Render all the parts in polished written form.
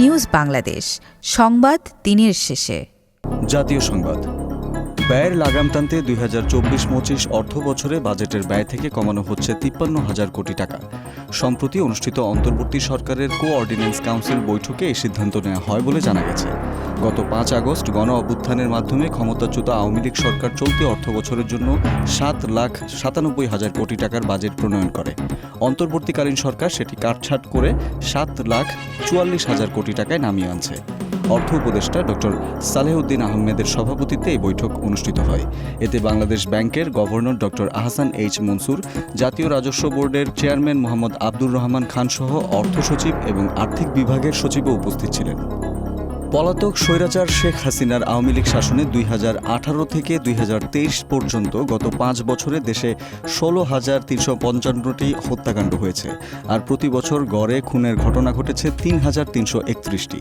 News Bangladesh, সংবাদ দিনের শেষে। জাতীয় সংবাদ। ব্যয়ের লাগাম টানতে 2024-25 অর্থ বছরে বাজেটের ব্যয় থেকে কমানো হচ্ছে 53,000 কোটি টাকা। সম্প্রতি অনুষ্ঠিত অন্তর্বর্তী সরকারের কোঅর্ডিনেন্স কাউন্সিল বৈঠকে এই সিদ্ধান্ত নেওয়া হয় বলে জানা গেছে। গত 5 আগস্ট গণ অভ্যুত্থানের মাধ্যমে ক্ষমতাচ্যুত আওয়ামী লীগ সরকার চলতি অর্থ বছরের জন্য 7,97,000 কোটি টাকার বাজেট প্রণয়ন করে। অন্তর্বর্তীকালীন সরকার সেটি কাটছাঁট করে 7,44,000 কোটি টাকায় নামিয়ে আনছে। অর্থ উপদেষ্টা ডক্টর সালেহউদ্দিন আহমেদের সভাপতিত্বে এই বৈঠক অনুষ্ঠিত হয়। এতে বাংলাদেশ ব্যাংকের governor doctor Ahsan H Mansur, জাতীয় রাজস্ব বোর্ডের চেয়ারম্যান মোহাম্মদ আব্দুর রহমান খান সহ অর্থ সচিব এবং আর্থিক বিভাগের সচিবও উপস্থিত ছিলেন। পলাতক স্বৈরাচার শেখ হাসিনার আওয়ামী লীগ শাসনে 2018 থেকে 2023 পর্যন্ত গত 5 বছরে দেশে 16,355টি হত্যাকাণ্ড হয়েছে, আর প্রতি বছর গড়ে খুনের ঘটনা ঘটেছে 3,331টি।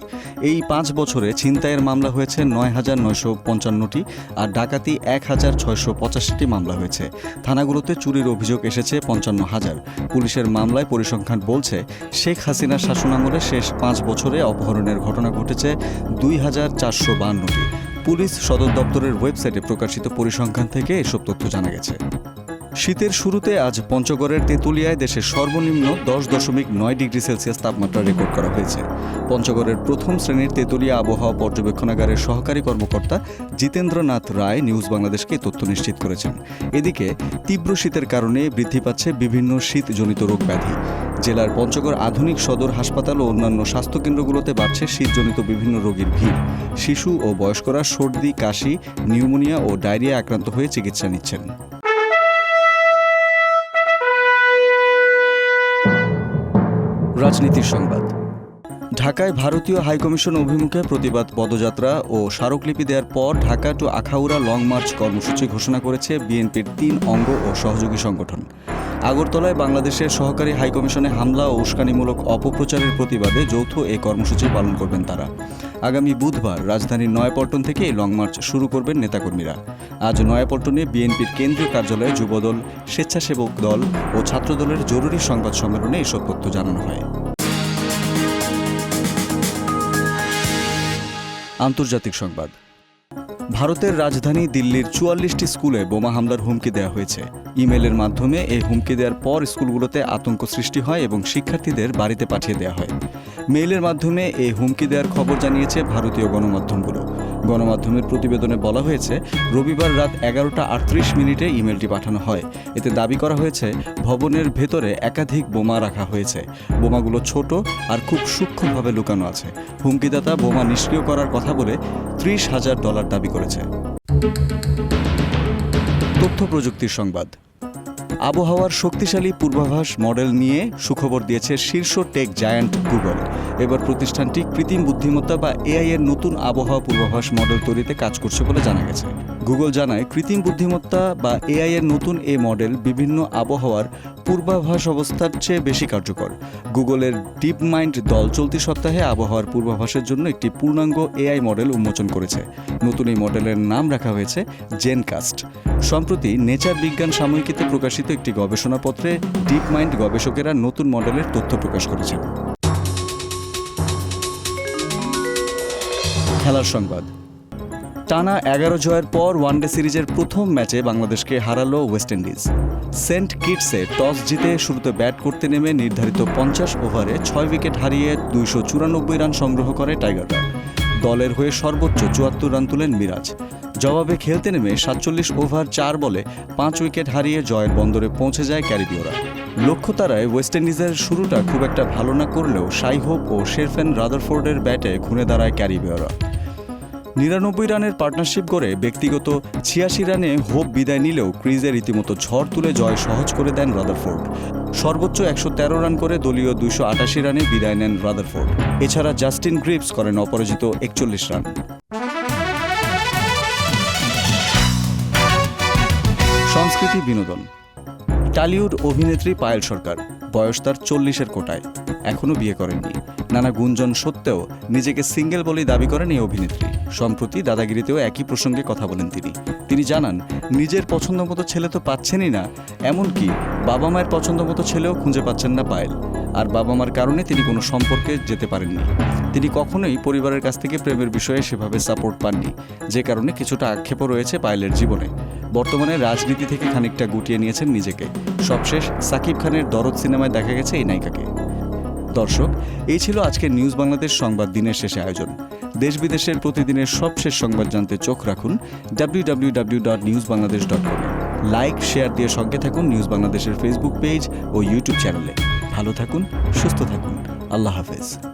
এই 5 বছরে ছিনতাইয়ের মামলা হয়েছে 9,955টি, আর ডাকাতি 1,685টি মামলা হয়েছে। থানাগুলোতে চুরির অভিযোগ এসেছে 55,000। পুলিশের মামলায় পরিসংখ্যান বলছে, শেখ হাসিনার শাসনামলে শেষ 5 বছরে অপহরণের ঘটনা ঘটেছে 2,452টি। পুলিশ সদর দপ্তরের ওয়েবসাইটে প্রকাশিত পরিসংখ্যান থেকে এসব তথ্য জানা গেছে। শীতের শুরুতে আজ পঞ্চগড়ের তেঁতুলিয়ায় দেশের সর্বনিম্ন 10.9 ডিগ্রি সেলসিয়াস তাপমাত্রা রেকর্ড করা হয়েছে। পঞ্চগড়ের প্রথম শ্রেণীর তেঁতুলিয়া আবহাওয়া পর্যবেক্ষণাগারের সহকারী কর্মকর্তা জিতেন্দ্রনাথ রায় নিউজ বাংলাদেশকে তথ্য নিশ্চিত করেছেন। এদিকে তীব্র শীতের কারণে বৃদ্ধি পাচ্ছে বিভিন্ন শীতজনিত রোগ ব্যাধি। জেলার পঞ্চগড় আধুনিক সদর হাসপাতাল ও অন্যান্য স্বাস্থ্যকেন্দ্রগুলোতে বাড়ছে শীতজনিত বিভিন্ন রোগীর ভিড়। শিশু ও বয়স্করা সর্দি, কাশি, নিউমোনিয়া ও ডায়রিয়া আক্রান্ত হয়ে চিকিৎসা নিচ্ছেন। রাজনীতির সংবাদ। ঢাকায় ভারতীয় হাইকমিশন অভিমুখে প্রতিবাদ পদযাত্রা ও স্মারকলিপি দেওয়ার পর Dhaka to Akhaura long march কর্মসূচি ঘোষণা করেছে বিএনপির 3 অঙ্গ ও সহযোগী সংগঠন। আগরতলায় বাংলাদেশের সহকারী হাইকমিশনে হামলা ও উস্কানিমূলক অপপ্রচারের প্রতিবাদে যৌথ এই কর্মসূচি পালন করবেন তারা। আগামী বুধবার রাজধানীর নয়াপল্টন থেকে এই লং মার্চ শুরু করবেন নেতাকর্মীরা। আজ নয়াপল্টনে বিএনপির কেন্দ্রীয় কার্যালয়ে যুবদল, স্বেচ্ছাসেবক দল ও ছাত্রদলের জরুরি সংবাদ সম্মেলনে এসব তথ্য জানানো হয়। আন্তর্জাতিক সংবাদ। ভারতের রাজধানী দিল্লির 44টি স্কুলে বোমা হামলার হুমকি দেওয়া হয়েছে। ইমেলের মাধ্যমে এই হুমকি দেওয়ার পর স্কুলগুলোতে আতঙ্ক সৃষ্টি হয় এবং শিক্ষার্থীদের বাড়িতে পাঠিয়ে দেওয়া হয়। মেইলের মাধ্যমে এই হুমকি দেওয়ার খবর জানিয়েছে ভারতীয় গণমাধ্যমগুলো। গণমাধ্যমের প্রতিবেদনে বলা হয়েছে, রবিবার রাত 11:38 ইমেলটি পাঠানো হয়। এতে দাবি করা হয়েছে, ভবনের ভেতরে একাধিক বোমা রাখা হয়েছে। বোমাগুলো ছোট আর খুব সূক্ষ্মভাবে লুকানো আছে। হুমকিদাতা বোমা নিষ্ক্রিয় করার কথা বলে $30,000 দাবি করেছে। তথ্য প্রযুক্তির সংবাদ। আবহাওয়ার শক্তিশালী পূর্বাভাস মডেল নিয়ে সুখবর দিয়েছে শীর্ষ টেক জায়ান্ট গুগল। এবার প্রতিষ্ঠানটি কৃত্রিম বুদ্ধিমত্তা বা এআই এর নতুন আবহাওয়া পূর্বাভাস মডেল তৈরিতে কাজ করছে বলে জানা গেছে। গুগল জানায়, কৃত্রিম বুদ্ধিমত্তা বা এআই এর নতুন এই মডেল বিভিন্ন আবহাওয়ার পূর্বাভাস অবস্থার চেয়ে বেশি কার্যকর। গুগলের ডিপ মাইন্ড দল চলতি সপ্তাহে আবহাওয়ার পূর্বাভাসের জন্য একটি পূর্ণাঙ্গ এআই মডেল উন্মোচন করেছে। নতুন এই মডেলের নাম রাখা হয়েছে জেনকাস্ট। সম্প্রতি নেচার বিজ্ঞান সাময়িকীতে প্রকাশিত একটি গবেষণাপত্রে ডিপ মাইন্ড গবেষকেরা নতুন মডেলের তথ্য প্রকাশ করেছেন। খেলার সংবাদ। টানা 11 জয়ের পর ওয়ানডে সিরিজের প্রথম ম্যাচে বাংলাদেশকে হারালো ওয়েস্ট ইন্ডিজ। সেন্ট কিটসে টস জিতে শুরুতে ব্যাট করতে নেমে নির্ধারিত 50 ওভারে 6 উইকেট হারিয়ে 294 রান সংগ্রহ করে টাইগাররা। দলের হয়ে সর্বোচ্চ 74 রান তুলেন মিরাজ। জবাবে খেলতে নেমে 47 ওভার 4 বলে 5 উইকেট হারিয়ে জয়ের বন্দরে পৌঁছে যায় ক্যারিবীয়রা। লক্ষ্যতারায় ওয়েস্ট ইন্ডিজের শুরুটা খুব একটা ভালো না করলেও শাই হোপ ও শেরফেন রাদারফোর্ডের ব্যাটে ঘুরে দাঁড়ায় ক্যারিবীয়রা। 99 রানের পার্টনারশিপ করে ব্যক্তিগত 86 রানে হোপ বিদায় নিলেও ক্রিজে রীতিমতো ঝড় তুলে জয় সহজ করে দেন রাদারফোর্ড। সর্বোচ্চ 113 রান করে দলীয় 288 রানে বিদায় নেন রাদারফোর্ড। এছাড়া জাস্টিন গ্রিপস করেন অপরাজিত 41 রান। সংস্কৃতি বিনোদন। টলিউড অভিনেত্রী পায়েল সরকার, বয়স তার 40-এর কোটায়, এখনও বিয়ে করেননি। নানা গুঞ্জন সত্ত্বেও নিজেকে সিঙ্গেল বলেই দাবি করেন এই অভিনেত্রী। সম্প্রতি দাদাগিরিতেও একই প্রসঙ্গে কথা বলেন তিনি। তিনি জানান, নিজের পছন্দ মতো ছেলে তো পাচ্ছেনই না, এমনকি বাবা মায়ের পছন্দ মতো ছেলেও খুঁজে পাচ্ছেন না পায়েল। আর বাবা মার কারণে তিনি কোনো সম্পর্কে যেতে পারেননি। তিনি কখনোই পরিবারের কাছ থেকে প্রেমের বিষয়ে সেভাবে সাপোর্ট পাননি, যে কারণে কিছুটা আক্ষেপও রয়েছে পায়েলের জীবনে। বর্তমানে রাজনীতি থেকে খানিকটা গুটিয়ে নিয়েছেন নিজেকে। সবশেষ সাকিব খানের দরদ সিনেমায় দেখা গেছে এই নায়িকাকে। দর্শক, এই ছিল আজকের নিউজ বাংলাদেশ সংবাদ দিনের শেষে আয়োজন। দেশ বিদেশের প্রতিদিনের সবশেষ সংবাদ জানতে চোখ রাখুন www.newsbangladesh.com। লাইক শেয়ার দিয়ে সঙ্গে থাকুন নিউজ বাংলাদেশের ফেসবুক পেজ ও ইউটিউব চ্যানেলে। ভালো থাকুন, সুস্থ থাকুন। আল্লাহ হাফেজ।